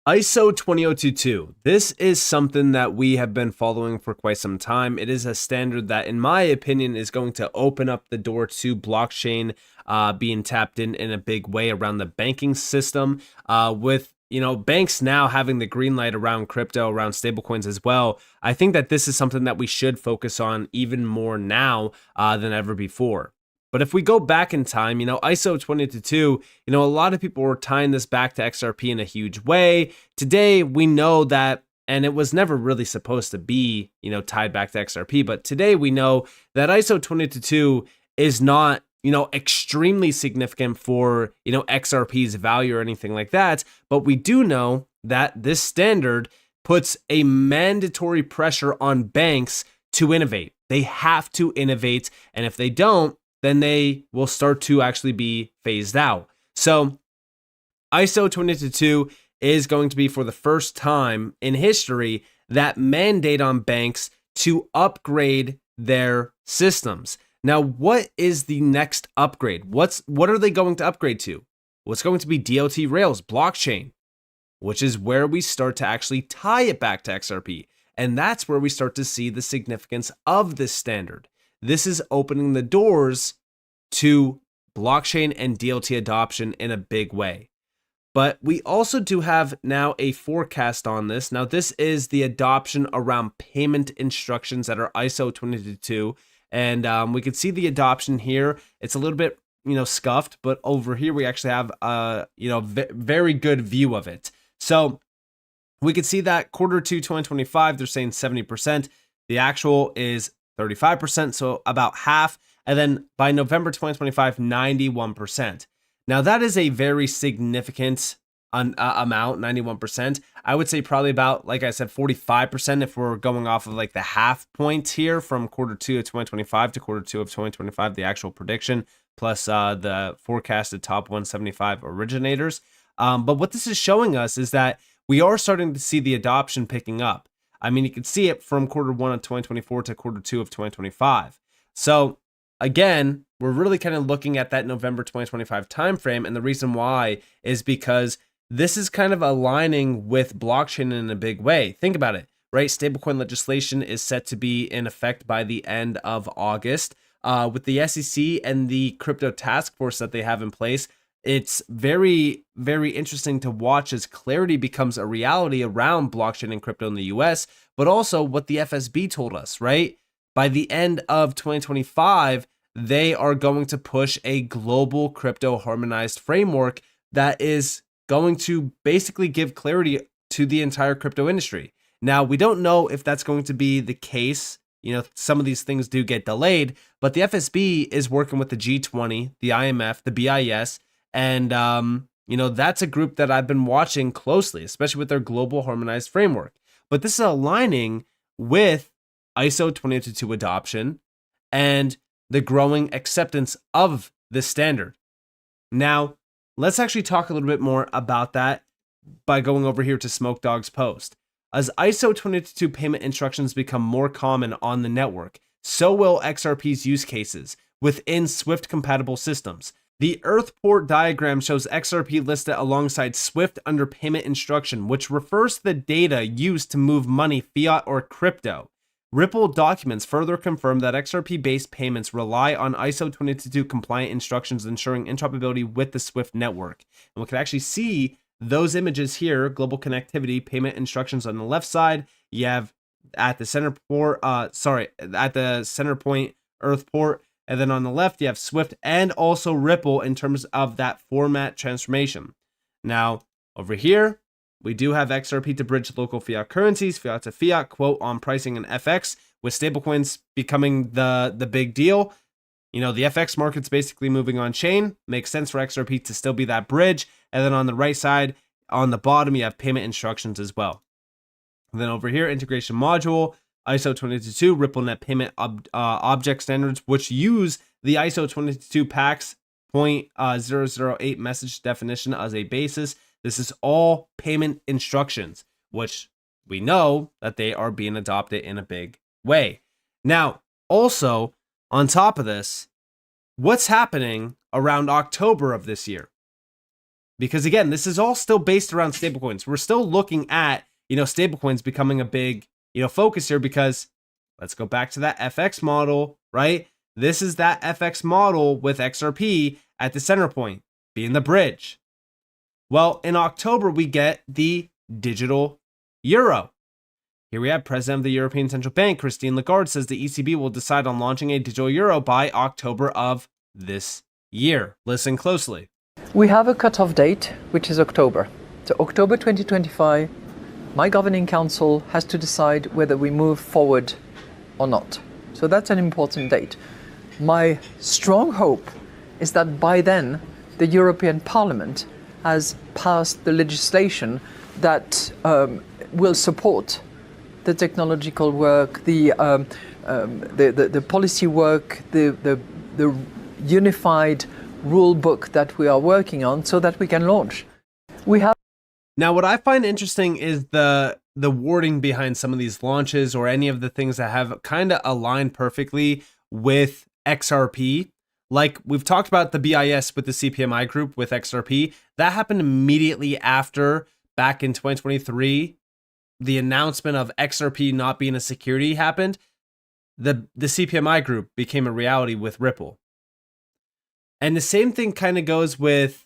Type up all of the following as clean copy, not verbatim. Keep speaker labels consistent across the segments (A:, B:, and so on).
A: ISO 20022. This is something that we have been following for quite some time. It is a standard that, in my opinion, is going to open up the door to blockchain being tapped in a big way around the banking system. With banks now having the green light around crypto, around stablecoins as well. I think that this is something that we should focus on even more now than ever before. But if we go back in time, ISO 20022, a lot of people were tying this back to XRP in a huge way. Today, we know that, and it was never really supposed to be, tied back to XRP, but today we know that ISO 20022 is not, extremely significant for, XRP's value or anything like that. But we do know that this standard puts a mandatory pressure on banks to innovate. They have to innovate, and if they don't, then they will start to actually be phased out. So ISO 20022 is going to be, for the first time in history, that mandate on banks to upgrade their systems. Now, what is the next upgrade? What are they going to upgrade to? Well, it's going to be DLT Rails blockchain, which is where we start to actually tie it back to XRP. And that's where we start to see the significance of this standard. This is opening the doors to blockchain and DLT adoption in a big way. But we also do have now a forecast on this. Now, this is the adoption around payment instructions that are ISO 20022. And we can see the adoption here. It's a little bit, scuffed, but over here we actually have very good view of it. So we can see that Q2 2025, they're saying 70%. The actual is 35%, so about half. And then by November 2025, 91%. Now that is a very significant amount, 91%. I would say probably about, like I said, 45% if we're going off of like the half point here from Q2 of 2025 to Q2 of 2025, the actual prediction, plus the forecasted top 175 originators. But what this is showing us is that we are starting to see the adoption picking up. I mean, you can see it from Q1 of 2024 to Q2 of 2025. So again, we're really kind of looking at that November 2025 timeframe, and the reason why is because this is kind of aligning with blockchain in a big way. Think about it, right? Stablecoin legislation is set to be in effect by the end of August. With the SEC and the crypto task force that they have in place, it's very, very interesting to watch as clarity becomes a reality around blockchain and crypto in the US, but also what the FSB told us, right? By the end of 2025, they are going to push a global crypto harmonized framework that is going to basically give clarity to the entire crypto industry. Now, we don't know if that's going to be the case. Some of these things do get delayed, but the FSB is working with the G20, the IMF, the BIS, and that's a group that I've been watching closely, especially with their global harmonized framework. But this is aligning with ISO 20022 adoption and the growing acceptance of this standard. Now, let's actually talk a little bit more about that by going over here to Smoke Dog's post. As ISO 20022 payment instructions become more common on the network, so will XRP's use cases within Swift compatible systems. The Earthport diagram shows XRP listed alongside Swift under payment instruction, which refers to the data used to move money, fiat or crypto. Ripple documents further confirm that XRP-based payments rely on ISO 20022 compliant instructions, ensuring interoperability with the Swift network. And we can actually see those images here: global connectivity, payment instructions on the left side. You have at the center point, Earthport, and then on the left you have Swift and also Ripple in terms of that format transformation. Now over here, we do have XRP to bridge local fiat currencies, fiat to fiat, quote on pricing and FX, with stablecoins becoming the big deal. The FX market's basically moving on chain. Makes sense for XRP to still be that bridge. And then on the right side, on the bottom, you have payment instructions as well. And then over here, integration module, ISO 20022, RippleNet payment object standards, which use the ISO 20022 PAX 0.008 message definition as a basis. This is all payment instructions, which we know that they are being adopted in a big way. Now, also, on top of this, what's happening around October of this year? Because again, this is all still based around stablecoins. We're still looking at, stablecoins becoming a big, focus here, because let's go back to that FX model, right? This is that FX model with XRP at the center point, being the bridge. Well, in October, we get the digital euro. Here we have President of the European Central Bank, Christine Lagarde, says the ECB will decide on launching a digital euro by October of this year. Listen closely.
B: We have a cutoff date, which is October. So October 2025, my governing council has to decide whether we move forward or not. So that's an important date. My strong hope is that by then, the European Parliament has passed the legislation that will support the technological work, the policy work, the unified rule book that we are working on, so that we can launch.
A: Now, what I find interesting is the wording behind some of these launches, or any of the things that have kind of aligned perfectly with XRP. Like we've talked about the BIS with the CPMI group with XRP. That happened immediately after, back in 2023, the announcement of XRP not being a security happened. The CPMI group became a reality with Ripple. And the same thing kind of goes with,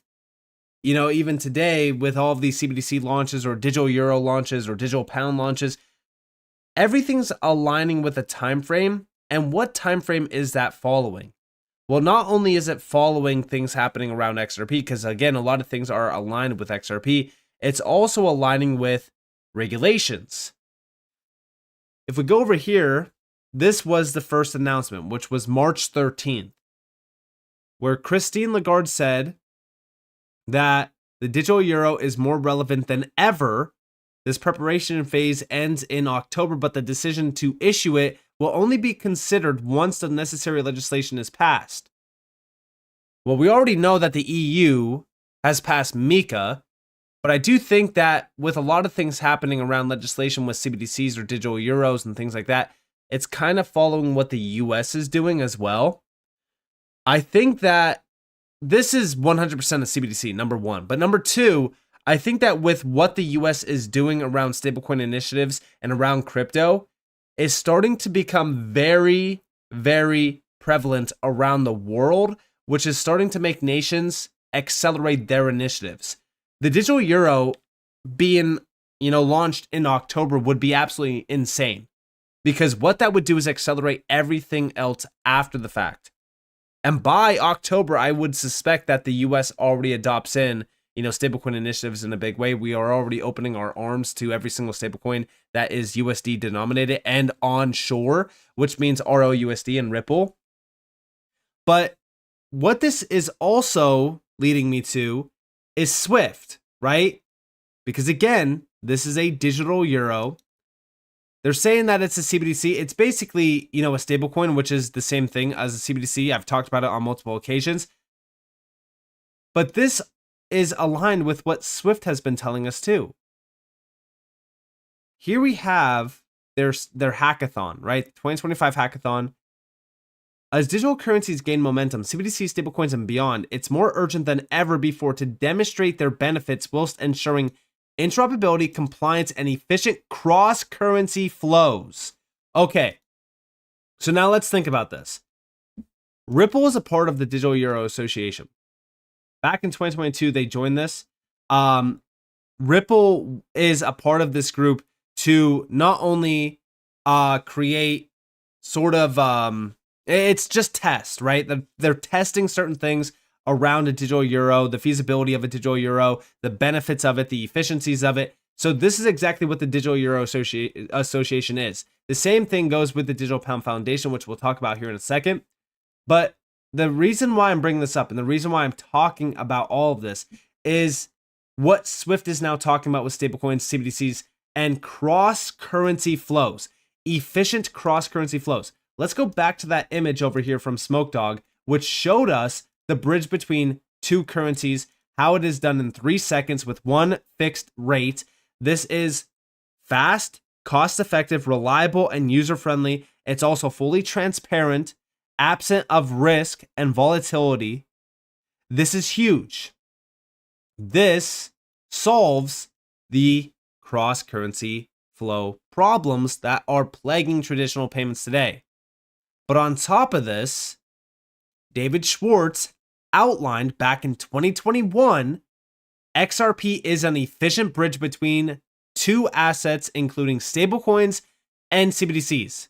A: even today with all of these CBDC launches, or digital euro launches, or digital pound launches. Everything's aligning with a time frame. And what time frame is that following? Well, not only is it following things happening around XRP, because again, a lot of things are aligned with XRP, it's also aligning with regulations. If we go over here, this was the first announcement, which was March 13th, where Christine Lagarde said that the digital euro is more relevant than ever. This preparation phase ends in October, but the decision to issue it will only be considered once the necessary legislation is passed. Well, we already know that the EU has passed MiCA, but I do think that with a lot of things happening around legislation with CBDCs or digital euros and things like that, it's kind of following what the US is doing as well. I think that this is 100% a CBDC, number one. But number two, I think that with what the US is doing around stablecoin initiatives and around crypto, is starting to become very, very prevalent around the world, which is starting to make nations accelerate their initiatives. The digital euro being, launched in October would be absolutely insane, because what that would do is accelerate everything else after the fact. And by October, I would suspect that the US already adopts in, stablecoin initiatives in a big way. We are already opening our arms to every single stablecoin that is USD denominated and onshore, which means ROUSD and Ripple. But what this is also leading me to is Swift, right? Because again, this is a digital euro. They're saying that it's a CBDC. It's basically, a stablecoin, which is the same thing as a CBDC. I've talked about it on multiple occasions. But this is aligned with what Swift has been telling us too. Here we have their hackathon, right? 2025 hackathon. As digital currencies gain momentum, CBDC, stablecoins, and beyond, it's more urgent than ever before to demonstrate their benefits whilst ensuring interoperability, compliance, and efficient cross-currency flows. Okay, so now let's think about this. Ripple is a part of the Digital Euro Association. Back in 2022, they joined this. Ripple is a part of this group to not only create sort of, it's just test, right? They're testing certain things around a digital euro, the feasibility of a digital euro, the benefits of it, the efficiencies of it. So this is exactly what the Digital Euro Association is. The same thing goes with the Digital Pound Foundation, which we'll talk about here in a second. But the reason why I'm bringing this up and the reason why I'm talking about all of this is what Swift is now talking about with stablecoins, CBDCs, and cross-currency flows, efficient cross-currency flows. Let's go back to that image over here from Smoke Dog, which showed us the bridge between two currencies, how it is done in 3 seconds with one fixed rate. This is fast, cost-effective, reliable, and user-friendly. It's also fully transparent, absent of risk and volatility. This is huge. This solves the cross-currency flow problems that are plaguing traditional payments today. But on top of this, David Schwartz outlined back in 2021, XRP is an efficient bridge between two assets, including stablecoins and CBDCs.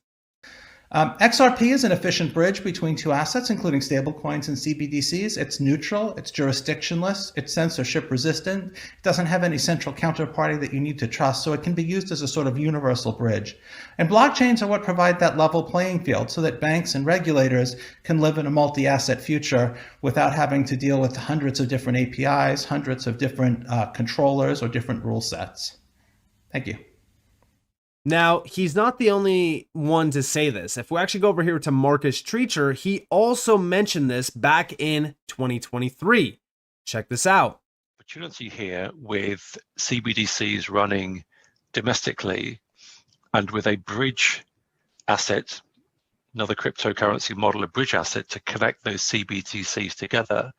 C: XRP is an efficient bridge between two assets, including stablecoins and CBDCs. It's neutral, it's jurisdictionless, it's censorship resistant, it doesn't have any central counterparty that you need to trust, so it can be used as a sort of universal bridge. And blockchains are what provide that level playing field so that banks and regulators can live in a multi-asset future without having to deal with hundreds of different APIs, hundreds of different controllers or different rule sets. Thank you.
A: Now, he's not the only one to say this. If we actually go over here to Marcus Treacher, he also mentioned this back in 2023. Check this out.
D: Opportunity here with CBDCs running domestically and with a bridge asset, another cryptocurrency model, a bridge asset to connect those CBDCs together.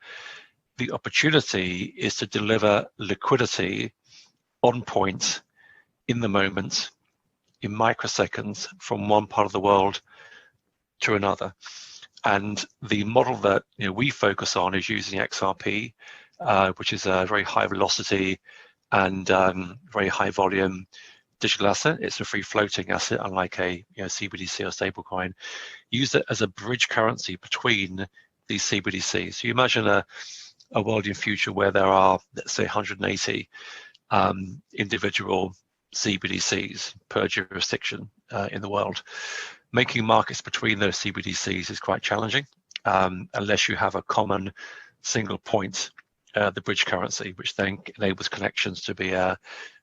D: The opportunity is to deliver liquidity on point in the moment, in microseconds, from one part of the world to another. And the model that we focus on is using XRP, which is a very high velocity and very high volume digital asset. It's a free floating asset, unlike a CBDC or stablecoin. Use it as a bridge currency between these CBDCs. So you imagine a world in future where there are, let's say, 180 individual CBDCs per jurisdiction in the world. Making markets between those CBDCs is quite challenging unless you have a common single point, the bridge currency, which then enables connections to be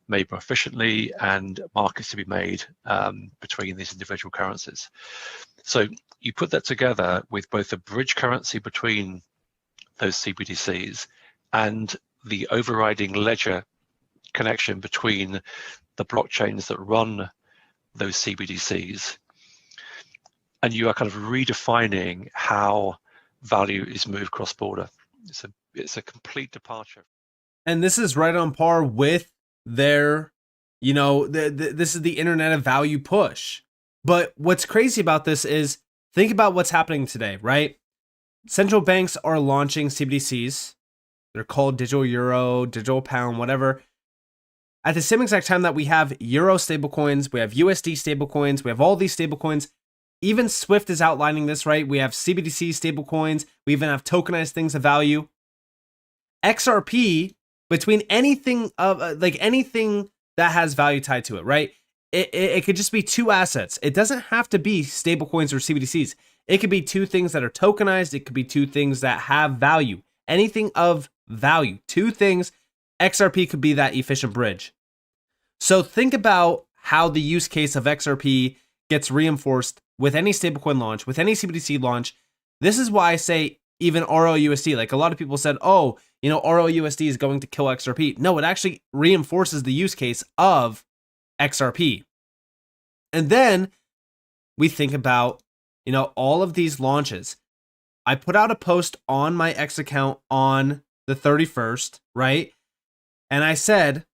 D: made more efficiently and markets to be made between these individual currencies. So you put that together with both a bridge currency between those CBDCs and the overriding ledger connection between the blockchains that run those CBDCs, and you are kind of redefining how value is moved cross-border. It's a complete departure.
A: And this is right on par with their, this is the Internet of Value push. But what's crazy about this is, think about what's happening today, right? Central banks are launching CBDCs. They're called digital euro, digital pound, whatever. At the same exact time that we have Euro stablecoins, we have USD stablecoins, we have all these stablecoins. Even Swift is outlining this, right? We have CBDC stablecoins. We even have tokenized things of value. XRP, between anything anything that has value tied to it, right? It could just be two assets. It doesn't have to be stablecoins or CBDCs. It could be two things that are tokenized. It could be two things that have value. Anything of value. Two things. XRP could be that efficient bridge. So think about how the use case of XRP gets reinforced with any stablecoin launch, with any CBDC launch. This is why I say even RLUSD, like a lot of people said, oh, RLUSD is going to kill XRP. No, it actually reinforces the use case of XRP. And then we think about, all of these launches. I put out a post on my X account on the 31st, right? And I said,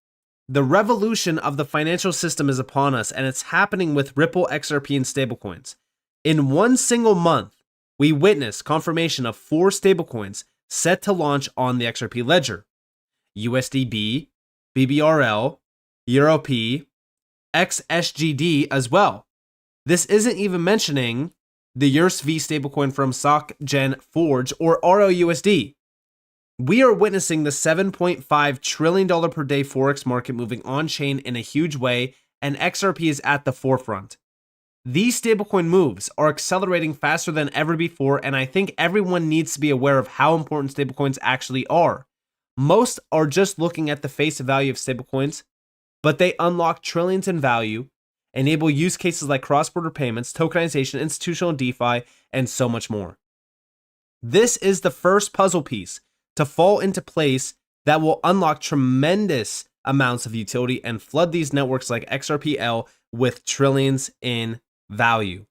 A: the revolution of the financial system is upon us, and it's happening with Ripple, XRP, and stablecoins. In one single month, we witnessed confirmation of 4 stablecoins set to launch on the XRP ledger: USDB, BBRL, EuroP, XSGD as well. This isn't even mentioning the USV stablecoin from SocGen Forge or RLUSD. We are witnessing the $7.5 trillion per day Forex market moving on-chain in a huge way, and XRP is at the forefront. These stablecoin moves are accelerating faster than ever before, and I think everyone needs to be aware of how important stablecoins actually are. Most are just looking at the face value of stablecoins, but they unlock trillions in value, enable use cases like cross-border payments, tokenization, institutional DeFi, and so much more. This is the first puzzle piece to fall into place that will unlock tremendous amounts of utility and flood these networks like XRPL with trillions in value.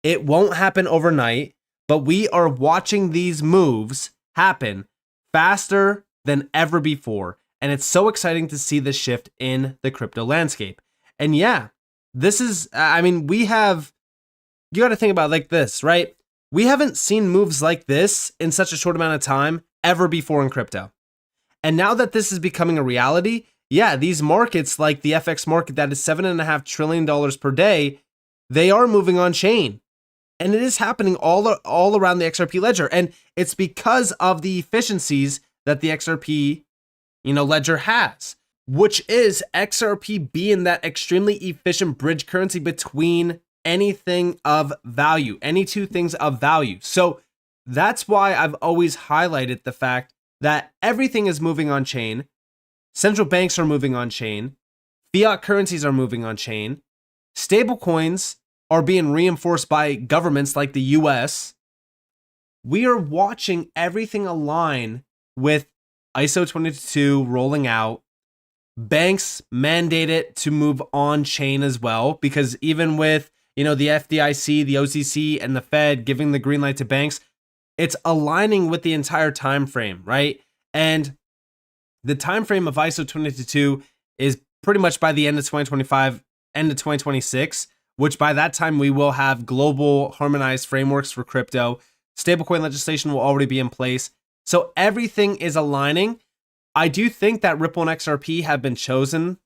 A: It won't happen overnight, but we are watching these moves happen faster than ever before. And it's so exciting to see this shift in the crypto landscape. And yeah, this is, I mean, you got to think about it like this, right? We haven't seen moves like this in such a short amount of time ever before in crypto. And now that this is becoming a reality, yeah, these markets like the FX market that is $7.5 trillion per day, they are moving on chain. And it is happening all around the XRP ledger. And it's because of the efficiencies that the XRP, ledger has, which is XRP being that extremely efficient bridge currency between anything of value, any two things of value. So that's why I've always highlighted the fact that everything is moving on chain. Central banks are moving on chain. Fiat currencies are moving on chain. Stablecoins are being reinforced by governments like the US. We are watching everything align with ISO 22 rolling out. Banks mandate it to move on chain as well, because even with, the FDIC, the OCC, and the Fed giving the green light to banks, it's aligning with the entire time frame, right? And the time frame of ISO 22 is pretty much by the end of 2025, end of 2026, which by that time we will have global harmonized frameworks for crypto. Stablecoin legislation will already be in place. So everything is aligning. I do think that Ripple and XRP have been chosen.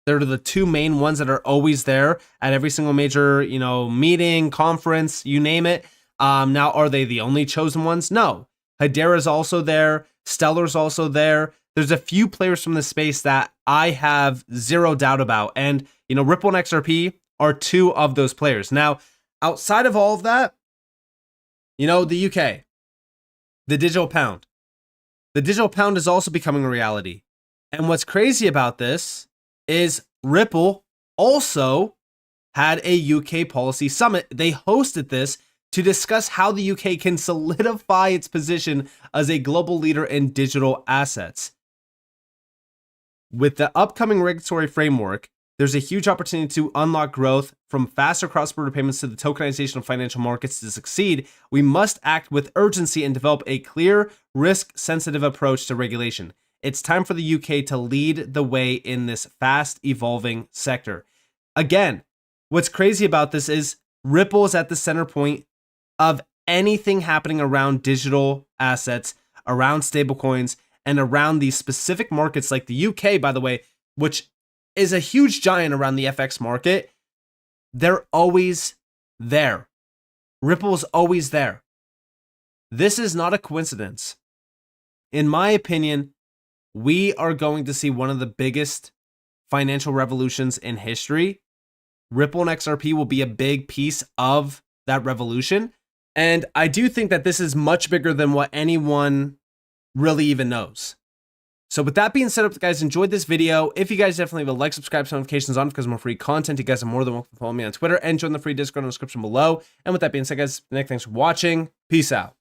A: They're the two main ones that are always there at every single major, meeting, conference, you name it. Now, are they the only chosen ones? No. Hedera's also there. Stellar's also there. There's a few players from the space that I have zero doubt about. And, Ripple and XRP are two of those players. Now, outside of all of that, the UK, the digital pound. The digital pound is also becoming a reality. And what's crazy about this is Ripple also had a UK policy summit. They hosted this to discuss how the UK can solidify its position as a global leader in digital assets. With the upcoming regulatory framework, there's a huge opportunity to unlock growth from faster cross-border payments to the tokenization of financial markets. To succeed, we must act with urgency and develop a clear, risk-sensitive approach to regulation. It's time for the UK to lead the way in this fast-evolving sector. Again, what's crazy about this is Ripple is at the center point of anything happening around digital assets, around stablecoins, and around these specific markets like the UK, by the way, which is a huge giant around the FX market. They're always there. Ripple's always there. This is not a coincidence. In my opinion, we are going to see one of the biggest financial revolutions in history. Ripple and XRP will be a big piece of that revolution. And I do think that this is much bigger than what anyone really even knows. So with that being said, if you guys enjoyed this video, if you guys definitely leave a like, subscribe, turn notifications on because more free content. You guys are more than welcome to follow me on Twitter and join the free Discord in the description below. And with that being said, guys, Nick, thanks for watching. Peace out.